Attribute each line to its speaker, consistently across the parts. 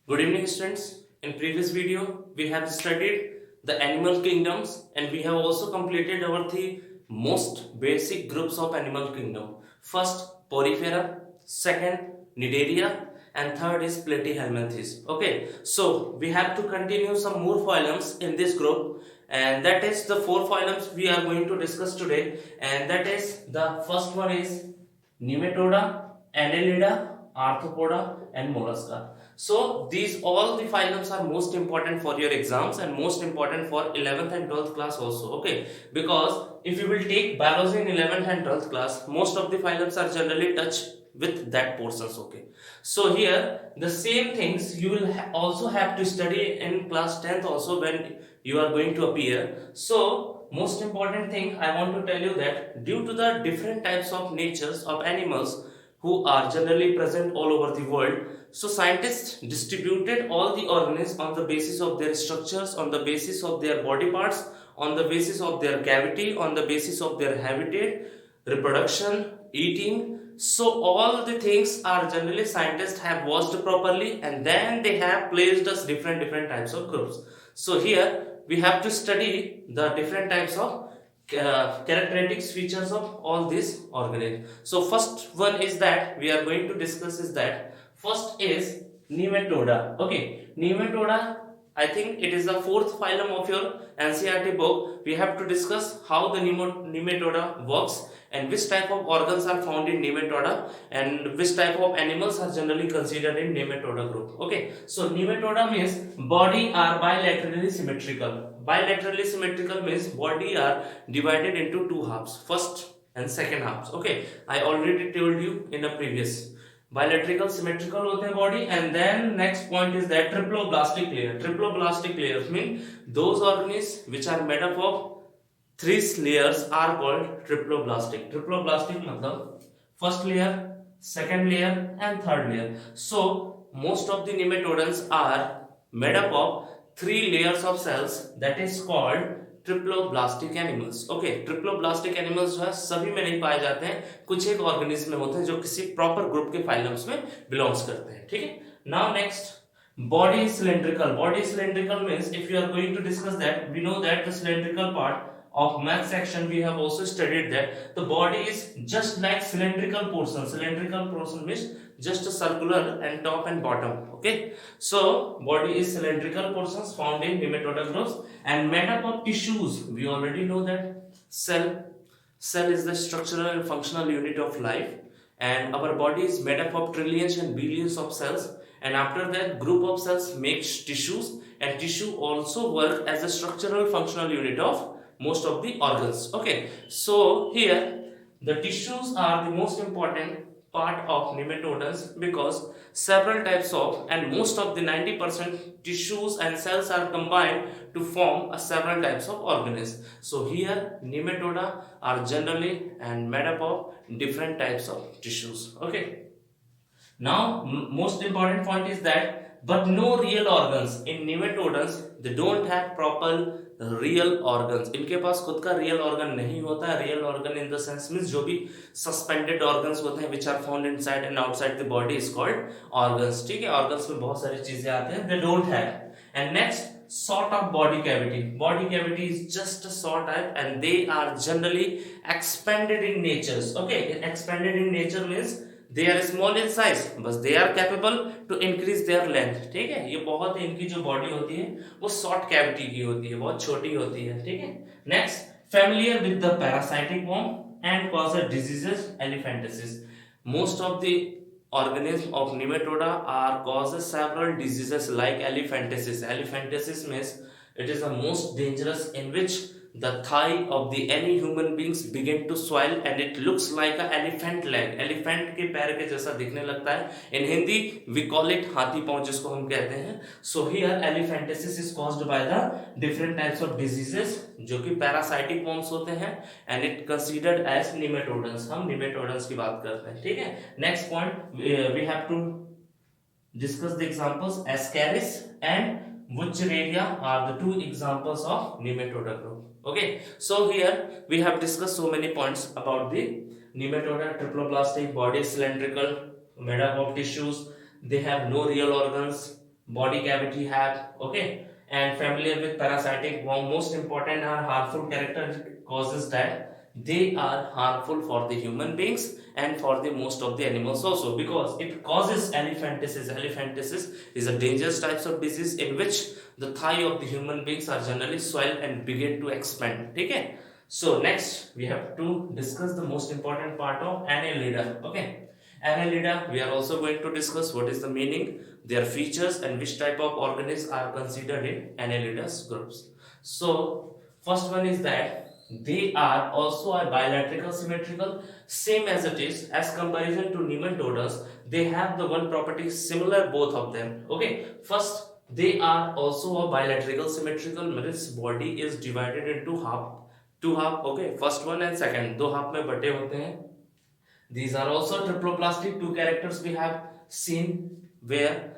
Speaker 1: Good evening students. In previous video we have studied the animal kingdoms and we have also completed our three most basic groups of animal kingdom. First Porifera, second Nidaria and third is Platyhelminthes. Okay, so we have to continue some more phylums in this group and that is the four phylums we are going to discuss today, and that is the first one is Nematoda, Annelida, Arthropoda and Mollusca. So these all the phylums are most important for your exams and most important for 11th and 12th class also. Okay, because if you will take biology in 11th and 12th class, most of the phylums are generally touched with that portions. Okay, so here the same things you will also have to study in class 10th also when you are going to appear. So most important thing I want to tell you that due to the different types of natures of animals who are generally present all over the world, so scientists distributed all the organisms on the basis of their structures, on the basis of their body parts, on the basis of their cavity, on the basis of their habitat, reproduction, eating. So all the things are generally scientists have watched properly and then they have placed us different types of groups. So here we have to study the different types of characteristics features of all these organisms. So first one is that we are going to discuss is that first is Nematoda. Okay, Nematoda, I think it is the fourth phylum of your NCERT book. We have to discuss how the nematoda works and which type of organs are found in nematoda and which type of animals are generally considered in nematoda group. Okay, so nematoda means body are bilaterally symmetrical. Bilaterally symmetrical means body are divided into two halves, first and second halves. Okay, I already told you in a previous bilateral symmetrical होते हैं body, and then next point is that triploblastic layer. Triploblastic layers mean those organisms which are made up of three layers are called triploblastic. Triploblastic मतलब first layer, second layer and third layer. So most of the nematodons are made up of three layers of cells, that is called triploblastic animals. Okay, triploblastic animals जो है सभी में नहीं पाए जाते हैं, कुछ एक ऑर्गेनिज्म में होते हैं जो किसी प्रॉपर ग्रुप के फाइलम्स में बिलोंग्स करते हैं. ठीक है, now next body cylindrical. Body cylindrical means if you are going to discuss that, we know that the cylindrical part of math section we have also studied that the body is just like cylindrical portion. Cylindrical portion means just a circular and top and bottom. Okay, so body is cylindrical portions found in nematoda groups and made up of tissues. We already know that cell is the structural and functional unit of life, and our body is made up of trillions and billions of cells, and after that group of cells makes tissues, and tissue also work as a structural functional unit of most of the organs. Okay, so here the tissues are the most important part of nematodes because several types of and most of the 90% tissues and cells are combined to form a several types of organisms. So here nematoda are generally and made up of different types of tissues. Okay, now, most important point is that, but no real organs in nematodes. They don't have proper real organs. इनके पास खुद का real organ नहीं होता है. Real organ in the sense means जो भी suspended organs होते हैं which are found inside and outside the body is called organs. ठीक है, organs में बहुत सारी चीजें आते हैं. They don't have. And next, sort of body cavity. Body cavity is just a sort type and they are generally expanded in nature. Okay, expanded in nature means they are small in size बस they are capable to increase their length. ठीक है, ये बहुत इनकी जो body होती है वो शॉर्ट कैविटी की होती है, बहुत छोटी होती है. ठीक है, next familiar with the parasitic worm and causes diseases elephantiasis. Most of the organisms of nematoda are causes several diseases like elephantiasis. Elephantiasis means it is the most dangerous in which the thigh of the any human beings begin to swell and it looks like a elephant leg. Elephant के पैर के जैसा दिखने लगता है. In Hindi we call it हाथी पांव जिसको हम कहते हैं. So here elephantiasis is caused by the different types of diseases जो कि parasitic worms होते हैं and it considered as nematodons. हम nematodons की बात करते हैं. ठीक है, next point we have to discuss the examples. Ascaris and Wuchereria are the two examples of nematoda group. Okay, so here we have discussed so many points about the nematoda. Triploblastic, body cylindrical, made up of tissues. They have no real organs. body cavity have, okay, and familiar with parasitic worm. Most important are harmful character causes that they are harmful for the human beings and for the most of the animals also, because it causes elephantiasis. Elephantiasis is a dangerous types of disease in which the thigh of the human beings are generally swell and begin to expand. Okay, so next we have to discuss the most important part of annelida. Okay, annelida, we are also going to discuss what is the meaning, their features, and which type of organisms are considered in annelida's groups. So first one is that they are also a bilateral symmetrical, same as it is as comparison to nematodas. They have the one property similar both of them. Okay, first they are also a bilateral symmetrical, means body is divided into half, two half. Okay, first one and second, दो half में बटे होते हैं. These are also triploplastic. Two characters we have seen where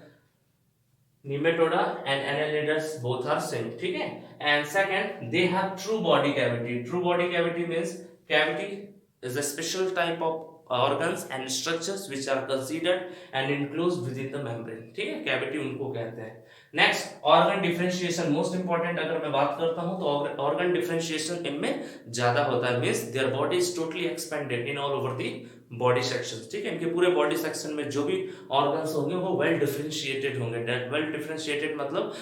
Speaker 1: Nematoda and annelids both are same. ठीक है? And second, they have true body cavity. True body cavity means cavity is a special type of organs and structures which are considered and enclosed within the membrane. ठीक है? Cavity उनको कहते हैं. Next, organ differentiation. Most important अगर मैं बात करता हूं तो ऑर्गन डिफरेंशिएशन इनमें ज्यादा होता है. Means their body is totally expanded in all over the body sections. ठीक है, इनके पूरे बॉडी सेक्शन में जो भी ऑर्गन्स होंगे वो वेल डिफरेंशिएटेड होंगे. दैट वेल डिफरेंशिएटेड मतलब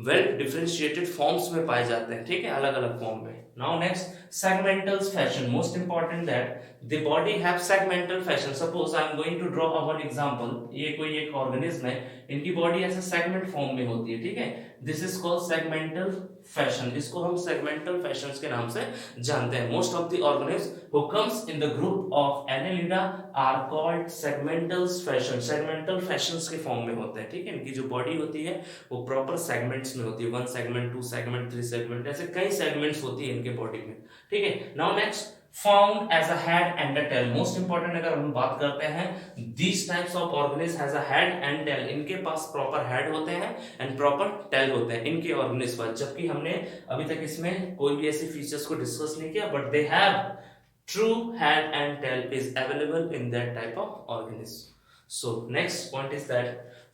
Speaker 1: वेल डिफरेंशिएटेड फॉर्म्स में पाए जाते हैं. ठीक है, अलग अलग फॉर्म में. Now next, segmental fashion. Most important that the body have segmental fashion. Suppose I am going to draw one example. ये कोई एक organism है, इनकी बॉडी ऐसे सेगमेंट फॉर्म में होती है. ठीक है, this is called segmental fashion. इसको हम सेगमेंटल फैशंस के नाम से जानते हैं. Most of the organism who comes in the group of Annelida are called segmental fashion. Segmental fashions के फॉर्म में होते हैं. ठीक है, इनकी जो बॉडी होती है वो प्रॉपर सेगमेंट्स में होती है. 1 सेगमेंट, 2 सेगमेंट, 3 सेगमेंट, ऐसे कई सेगमेंट्स होती है इनके बॉडी में. ठीक है, now next, found as a head and a tail. Most important अगर हम बात करते हैं, these types of organism has a head and tail. इनके पास प्रॉपर हेड होते हैं एंड प्रॉपर टेल होते हैं इनके ऑर्गेनिज्म पर. जबकि हमने अभी तक इसमें कोई भी ऐसी फीचर्स को डिस्कस नहीं किया, but they have true head and tail is available in that type of organism. So next point is that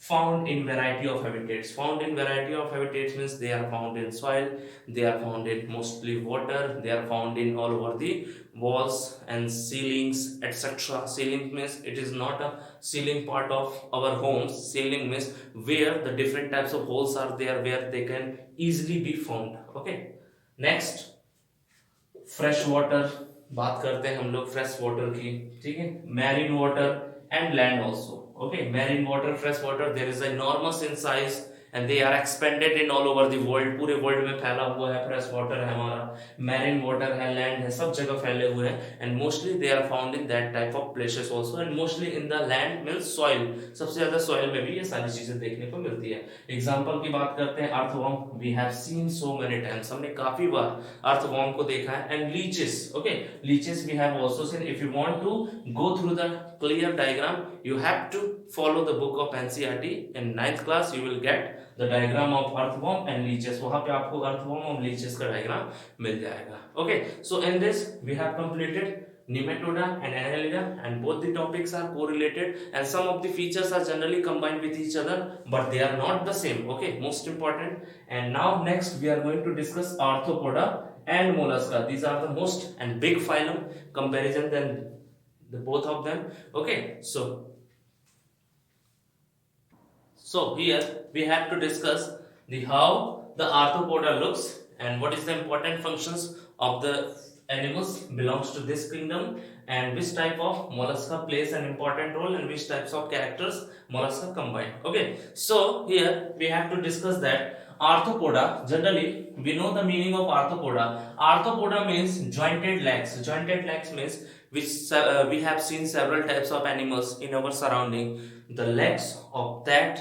Speaker 1: found in variety of habitats. Found in variety of habitats means they are found in soil, they are found in mostly water, they are found in all over the walls and ceilings, etc. Ceiling means it is not a ceiling part of our homes. Ceiling means where the different types of holes are there, where they can easily be found. Okay, next, fresh water. बात करते हैं हम लोग fresh water की. ठीक है, marine water and land also. Okay, marine water, fresh water, there is enormous in size and they are expanded in all over the world. पूरे world में फैला हुआ है. फ्रेश वाटर है हमारा, मैरीन वाटर है, लैंड है, सब जगह फैले हुए हैं. And mostly they are found in that type of places also. And mostly in the land means soil. सबसे ज्यादा सॉइल में भी ये सारी चीजें देखने को मिलती है. एग्जांपल की बात करते हैं, earthworm we have seen so many times. हमने काफी बार अर्थवर्म को देखा है. And leeches. Okay, leeches we have also seen. If you want to go through the clear diagram, you have to follow the book of NCERT. In 9th class you will get the diagram of earthworm and leeches. वहां पे आपको earthworm और leeches का diagram मिल जाएगा. Okay, so in this we have completed Nematoda and Annelida, and both the topics are correlated and some of the features are generally combined with each other, but they are not the same. Okay, most important. And now next we are going to discuss Arthropoda and Mollusca. These are the most and big phylum comparison than the both of them. Okay, so here we have to discuss the how the arthropoda looks and what is the important functions of the animals belongs to this kingdom, and which type of mollusca plays an important role and which types of characters mollusca combine. Okay, so here we have to discuss that arthropoda. Generally we know the meaning of arthropoda. Arthropoda means jointed legs. Jointed legs means which we have seen several types of animals in our surrounding. The legs of that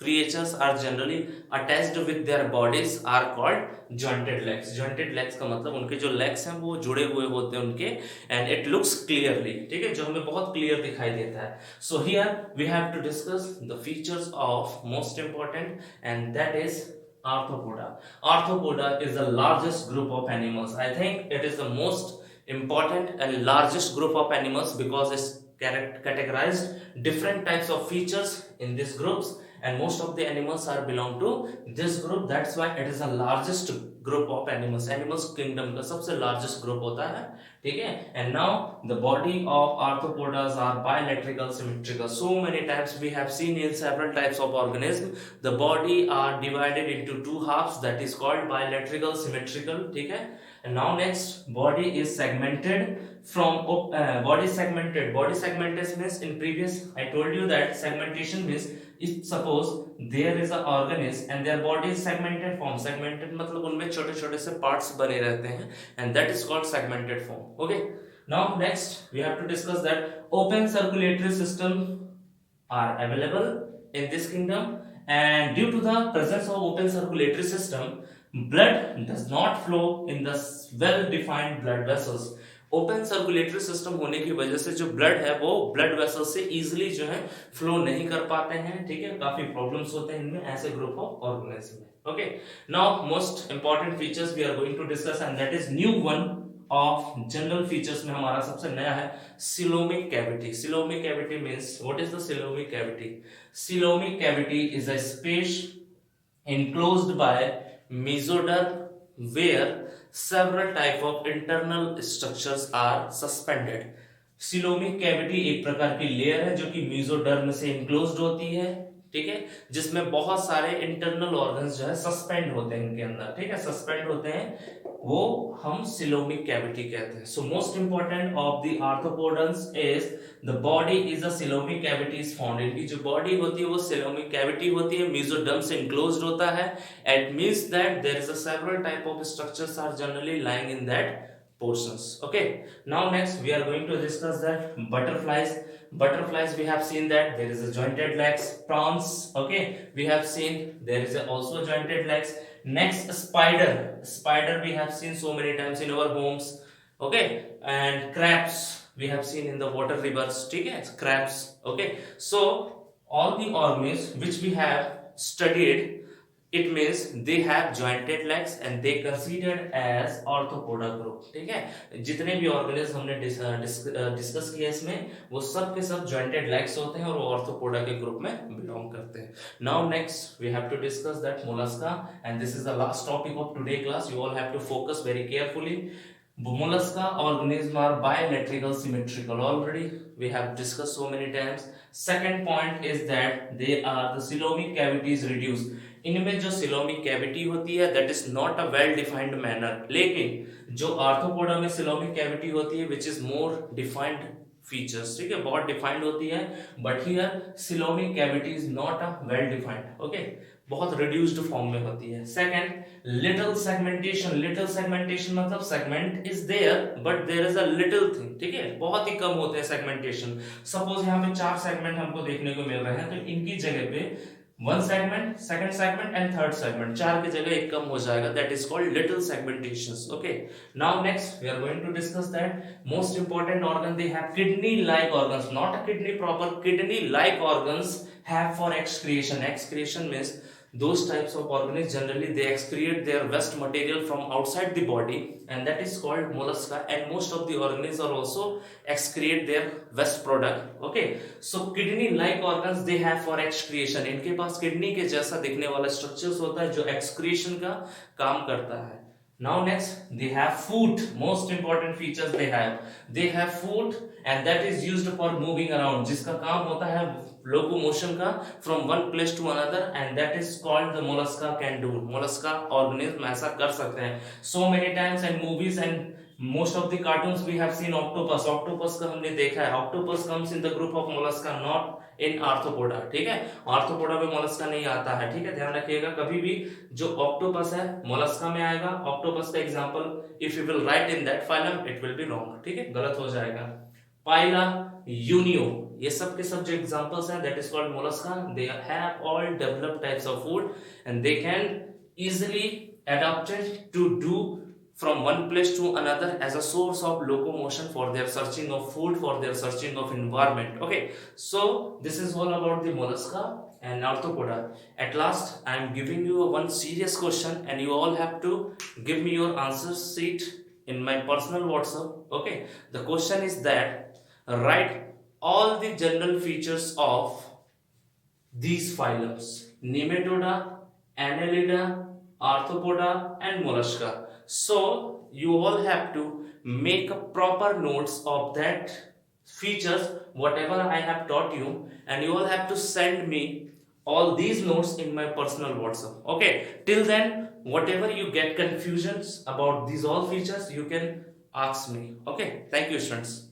Speaker 1: creatures are generally attached with their bodies are called jointed legs. Jointed legs का मतलब उनके जो legs हैं वो जुड़े हुए होते हैं उनके, and it looks clearly. ठीक है, जो हमें बहुत clear दिखाई देता है. So here we have to discuss the features of most important, and that is Arthropoda. Arthropoda is the largest group of animals. I think it is the most important and largest group of animals because it's categorized different types of features in these groups, and most of the animals are belong to this group. That's why it is the largest group of animals kingdom का सबसे largest group होता है, ठीक है. And now the body of arthropods are bilateral symmetrical. So many times we have seen in several types of organism the body are divided into two halves, that is called bilateral symmetrical, ठीक है. And now next, body is segmented from body segmented means in previous I told you that segmentation means if suppose there is a organism and their body is segmented form. Segmented मतलब उनमें छोटे छोटे से parts बने रहते हैं and that is called segmented form. Okay, now next we have to discuss that open circulatory system are available in this kingdom, and due to the presence of open circulatory system blood does not flow in the well defined blood vessels. Open circulatory system होने की वजह से जो blood है वो blood vessel से easily जो है फ्लो नहीं कर पाते हैं, ठीक है. काफी प्रॉब्लम्स होते हैं इनमें ऐसे ग्रुप ऑफ ऑर्गेनिज्म में. Okay, now most important features we are going to discuss and that is new one of general features में हमारा सबसे नया है coelomic cavity. Coelomic cavity means what is the coelomic cavity? Coelomic cavity is a space enclosed by mesoderm where several type of internal structures are suspended. Coelomic cavity एक प्रकार की layer है जो कि मेसोडर्म से इंक्लोज्ड होती है, ठीक है, जिसमें बहुत सारे इंटरनल ऑर्गन्स जो है सस्पेंड होते हैं इनके अंदर, ठीक है, सस्पेंड होते हैं, वो हम सिलोमिक कैविटी कहते हैं. So most important of the arthropods is the body is a coelomic cavity is found. इनकी जो बॉडी होती है वो सिलोमिक कैविटी होती है, मेसोडर्म से इंक्लोज्ड होता है. It means that there is a several type of structures are generally lying in that portions. Okay, now next we are going to discuss that butterflies we have seen that there is a jointed legs. Prawns, okay, we have seen there is also jointed legs. Next, spider we have seen so many times in our homes. Okay, and crabs we have seen in the water rivers, okay, crabs. Okay, so all the organisms which we have studied, it means they have jointed legs and they considered as arthropoda group, ठीक है. जितने भी organism हमने discuss किए इसमें वो सब के सब jointed legs होते हैं और वो arthropoda के ग्रुप में बिलोंग करते हैं. Now next we have to discuss that mollusca, and this is the last topic of today class. You all have to focus very carefully. Mollusca organisms are bilateral symmetrical. Already we have discussed so many times. Second point is that they are the coelomic cavity is reduced. इनमें जो coelomic cavity होती है that is not a well defined manner, लेकिन जो Arthropoda में coelomic cavity होती है which is more defined features, ठीक है, बहुत डिफाइंड होती है, but here coelomic cavity is not a well defined. Okay, बहुत रिड्यूस्ड फॉर्म में होती है. सेकंड, लिटिल सेगमेंटेशन मतलब segment is there but there is a little thing, ठीक है, बहुत ही कम होते हैं सेगमेंटेशन. सपोज यहाँ पे 4 सेगमेंट हमको देखने को मिल रहे हैं तो इनकी जगह पे 1 segment, second segment and third segment, 4 की जगह एक कम हो जाएगा, that is called little segmentations. Okay, now next we are going to discuss that most important organ they have kidney like organs, not a kidney proper, kidney like organs have for excretion means those types of organisms generally they excrete their waste material from outside the body and that is called mollusca, and most of the organisms are also excrete their waste product. Okay, so kidney like organs they have for excretion, इनके पास kidney के जैसा दिखने वाला structures होता है जो excretion का काम करता है. Now next they have foot. Most important features they have foot and that is used for moving around, जिसका काम होता है locomotion का from one place to another and that is called the mollusca can do. mollusca organism ऐसा कर सकते हैं. So many times in movies and most of the cartoons we have seen octopus का हमने देखा है. octopus comes in the group of mollusca, not in arthropoda, ठीक है, arthropoda में mollusca नहीं आता है, ठीक है, ध्यान रखिएगा. कभी भी जो octopus है mollusca में आएगा. octopus का example if you will write in that phylum it will be wrong, ठीक है, गलत हो जाएगा. पाइला, यूनियो, ये सब के सब जो एग्जांपल्स हैं that is called mollusca. They have all developed types of food and they can easily adapted to do from one place to another as a source of locomotion for their searching of food, for their searching of environment. Okay, so this is all about the mollusca and arthropoda. At last I am giving you one serious question and you all have to give me your answer sheet in my personal WhatsApp. Okay, the question is that write all the general features of these phylums: Nematoda, Annelida, Arthropoda, and Mollusca. So you all have to make a proper notes of that features whatever I have taught you, and you all have to send me all these notes in my personal WhatsApp. Okay, till then, whatever you get confusions about these all features, you can ask me. Okay, thank you, students.